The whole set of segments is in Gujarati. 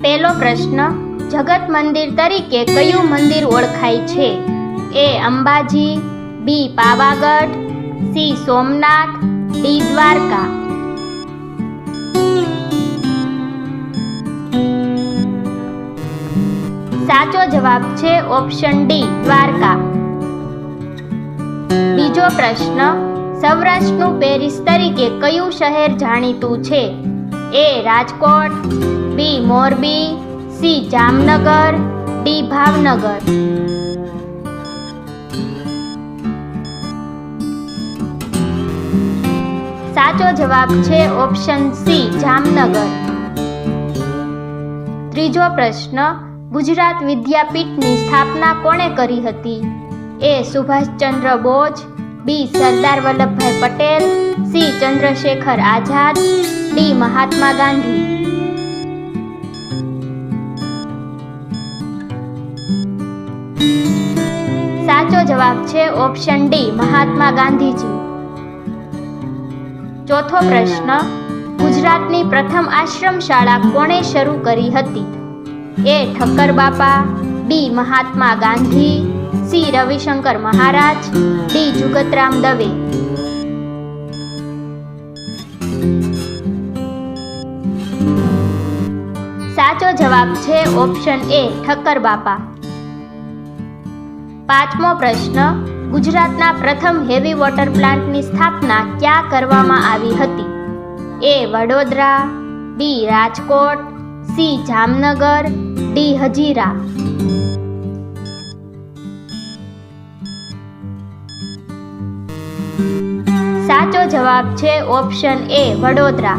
પહેલો પ્રશ્ન, જગત મંદિર તરીકે કયું મંદિર ઓળખાય છે? એ અંબાજી, બી પાવાગઢ, સી સોમનાથ, ડી દ્વારકા. સાચો જવાબ છે ઓપ્શન ડી દ્વારકા. બીજો પ્રશ્ન, સૌરાષ્ટ્રનું પેરિસ તરીકે કયું શહેર જાણીતું છે? એ રાજકોટ, બી મોરબી, સી જામનગર, ડી ભાવનગર. સાચો જવાબ છે ઓપ્શન સી જામનગર. ત્રીજો પ્રશ્ન, ગુજરાત વિદ્યાપીઠની સ્થાપના કોણે કરી હતી? એ સુભાષચંદ્ર બોઝ, બી સરદાર વલ્લભભાઈ પટેલ, સી ચંદ્રશેખર આઝાદ, ડી મહાત્મા ગાંધી. સાચો જવાબ છે ઓપ્શન ડી મહાત્મા ગાંધીજી. ચોથો પ્રશ્ન, ગુજરાતની પ્રથમ આશ્રમ શાળા કોણે શરૂ કરી હતી? એ ઠક્કર બાપા, બી મહાત્મા ગાંધી, સી રવિશંકર મહારાજ, ડી જુગતરામ દવે. સાચો જવાબ છે ઓપ્શન એ ઠક્કર બાપા. પાંચમો પ્રશ્ન, ગુજરાતના પ્રથમ હેવી વોટર પ્લાન્ટની સ્થાપના ક્યાં કરવામાં આવી હતી? એ વડોદરા, બી રાજકોટ, સી જામનગર, ડી હજીરા. સાચો જવાબ છે ઓપ્શન એ વડોદરા.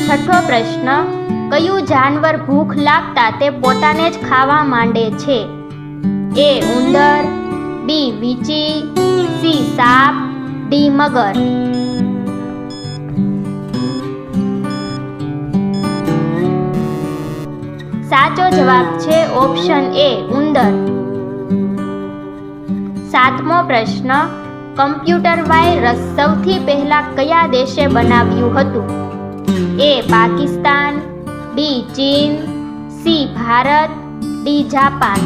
છઠ્ઠો પ્રશ્ન, કયું જાનવર ભૂખ લાગતા તે પોતાને જ ખાવા માંડે છે? એ ઉંદર, બી વીંચી, સી સાપ, ડી મગર. સાચો જવાબ છે ઓપ્શન એ ઉંદર. સાતમો પ્રશ્ન, કમ્પ્યુટર વાયરસ સૌથી પહેલા કયા દેશે બનાવ્યું હતું? એ પાકિસ્તાન, બી ચીન, સી ભારત, ડી જાપાન.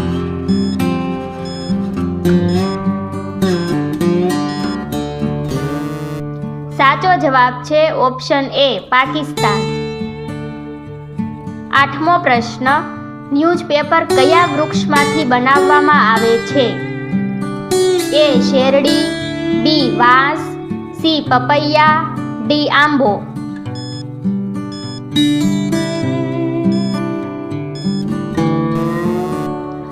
સાચો જવાબ છે ઓપ્શન એ પાકિસ્તાન. આઠમો પ્રશ્ન, ન્યૂઝપેપર કયા વૃક્ષમાંથી બનાવવામાં આવે છે? એ શેરડી, બી વાંસ, સી પપૈયા, ડી આંબો.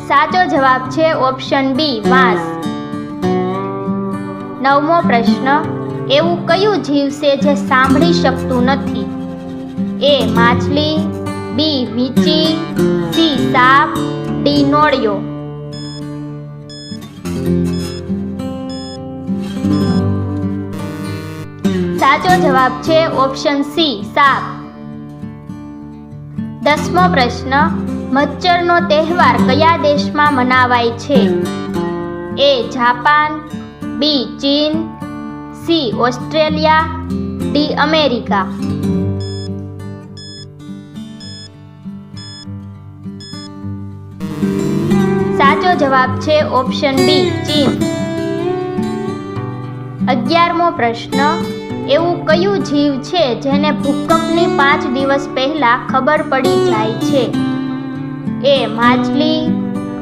સાચો જવાબ છે ઓપ્શન બી વાંસ. નવમો પ્રશ્ન, એવું કયું જીવ છે જે સાંભળી શકતું નથી? એ માછલી, બી વીંચી, સી સાપ, ડી નોળિયો. સાચો જવાબ છે ઓપ્શન સી સાપ. 10મો પ્રશ્ન, મચ્છરનો તહેવાર કયા દેશમાં મનાવાય છે? એ જાપાન, બી ચીન, સી ઓસ્ટ્રેલિયા, ડી અમેરિકા. સાચો જવાબ છે ઓપ્શન બી ચીન. 11મો પ્રશ્ન, એવું કયું જીવ છે જેને ભૂકંપની 5 દિવસ પહેલા ખબર પડી જાય છે? એ માછલી,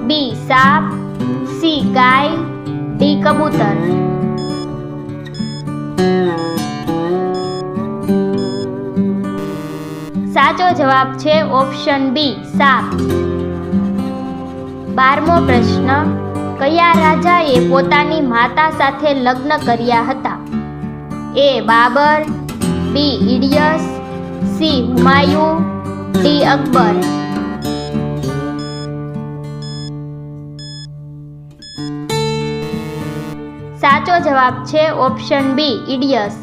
બી સાપ, સી ગાય, ડી કબૂતર. સાચો જવાબ છે ઓપ્શન બી સાપ. 12મો પ્રશ્ન, કયા રાજાએ પોતાની માતા સાથે લગ્ન કર્યા હતા? એ બાબર, બી ઇડિયસ, સી હુમાયુ, ડી અકબર. સાચો જવાબ છે ઓપ્શન બી ઇડિયસ.